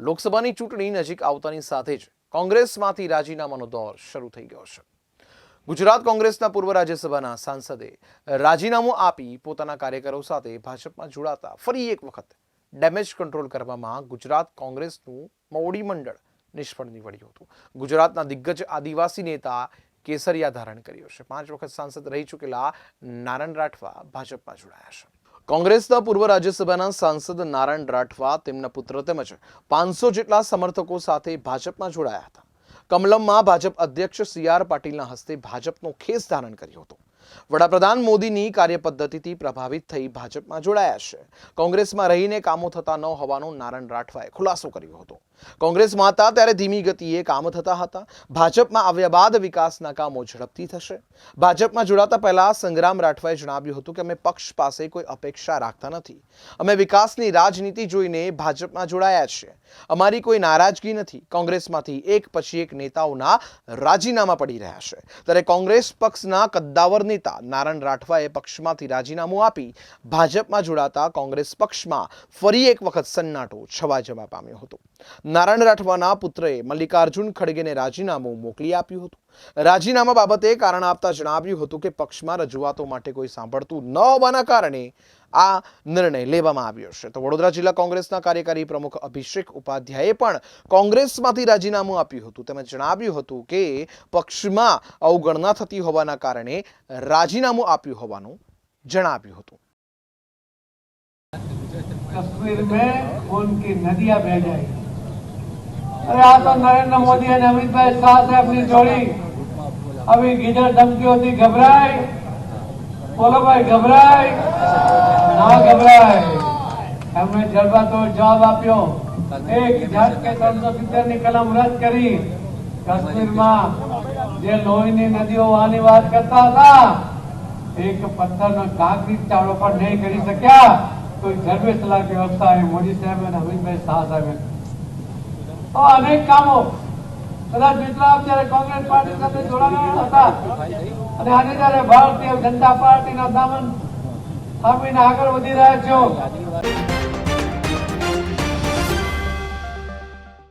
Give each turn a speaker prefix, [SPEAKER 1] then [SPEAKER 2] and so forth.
[SPEAKER 1] લોકસભાની ચૂંટણી નજીક આવતાની સાથે જ કોંગ્રેસમાંથી રાજીનામાનો દોર શરૂ થઈ ગયો છે। ગુજરાત કોંગ્રેસના પૂર્વ રાજ્યસભાના સાંસદે રાજીનામું આપી પોતાના કાર્યકરો સાથે ભાજપમાં જોડાતા ફરી એક વખત ડેમેજ કંટ્રોલ કરવામાં ગુજરાત કોંગ્રેસનું મોવડી મંડળ નિષ્ફળ નીવડ્યું હતું। ગુજરાતના દિગ્ગજ આદિવાસી નેતા કેસરિયા ધારણ કર્યો છે। 5 વખત સાંસદ રહી ચૂકેલા નારણ રાઠવા ભાજપમાં જોડાયા છે। કોંગ્રેસના પૂર્વ રાજ્યસભાના સાંસદ નારણ રાઠવા તેમના પુત્ર તેમજ 500 જેટલા સમર્થકો સાથે ભાજપમાં જોડાયા હતા। કમલમમાં ભાજપ અધ્યક્ષ CR પાટીલના હસ્તે ભાજપનો ખેસ ધારણ કર્યો હતો। વડાપ્રધાન મોદીની કાર્યપદ્ધતિથી પ્રભાવિત થઈ ભાજપમાં જોડાયા છે। કોંગ્રેસમાં રહીને કામો થતા ન હોવાનો નારણ રાઠવાએ ખુલાસો કર્યો હતો। કોંગ્રેસમાં હતા ત્યારે ધીમી ગતિએ કામ થતા હતા। ભાજપમાં આવ્યા બાદ વિકાસના કામો ઝડપથી થશે। ભાજપમાં જોડાતા પહેલા સંગ્રામ રાઠવાએ જણાવ્યું હતું કે અમે પક્ષ પાસે કોઈ અપેક્ષા રાખતા નથી। અમે વિકાસની રાજનીતિ જોઈને ભાજપમાં જોડાયા છીએ। અમારી કોઈ નારાજગી નથી। કોંગ્રેસમાંથી એક પછી એક નેતાઓના રાજીનામા પડી રહ્યા છે ત્યારે કોંગ્રેસ પક્ષના કદ્દાવર નેતા નારણ રાઠવાએ પક્ષમાંથી રાજીનામું આપી ભાજપમાં જોડાતા કોંગ્રેસ પક્ષમાં ફરી એક વખત સન્નાટો છવા જવા પામ્યો હતો। નારણ રાઠવાના પુત્રએ મલ્લિકાર્જુન ખડગેને રાજીનામું મોકલી આપ્યું હતું। રાજીનામા બાબતે કારણ આપતા જણાવ્યું હતું કે પક્ષમાં રજૂઆતો માટે કોઈ સાંભળતું ન હોવાના કારણે આ નિર્ણય લેવામાં આવ્યો છે। તો વડોદરા જિલ્લા કોંગ્રેસના કાર્યકારી પ્રમુખ અભિષેક ઉપાધ્યાયે પણ કોંગ્રેસમાંથી રાજીનામું આપ્યું હતું। તેમણે જણાવ્યું હતું કે પક્ષમાં અવગણના થતી હોવાના કારણે રાજીનામું આપ્યું હોવાનું જણાવ્યું હતું।
[SPEAKER 2] कश्मीर में खून की नदियां बह जाएगी। अरे आज तो नरेंद्र मोदी और अमित भाई शाह से अपनी जोड़ी अभी गिजर धमकियों घबराए। बोलो भाई घबराए ना घबराए। हमने जज्बा तो जवाब आप्यो। एक झटके 370 ની કલમ રદ કરી કાશ્મીરમાં જે લોહીની નદીઓ આની વાત કરતા હતા એક પથ્થરનો કાંકરી ચાળો પણ નહીં કરી શક્યા। कोई घर में चला के व्यवस्था है मोदी साहब ने अमित भाई शाह साहब और अनेक कामों कदाच मित्र आप जયારે કોંગ્રેસ પાર્ટી સાથે જોડાયા હતા અને આજે જયારે ભારતીય જનતા પાર્ટીના દામન થામીને આગળ વધી રહ્યા છો।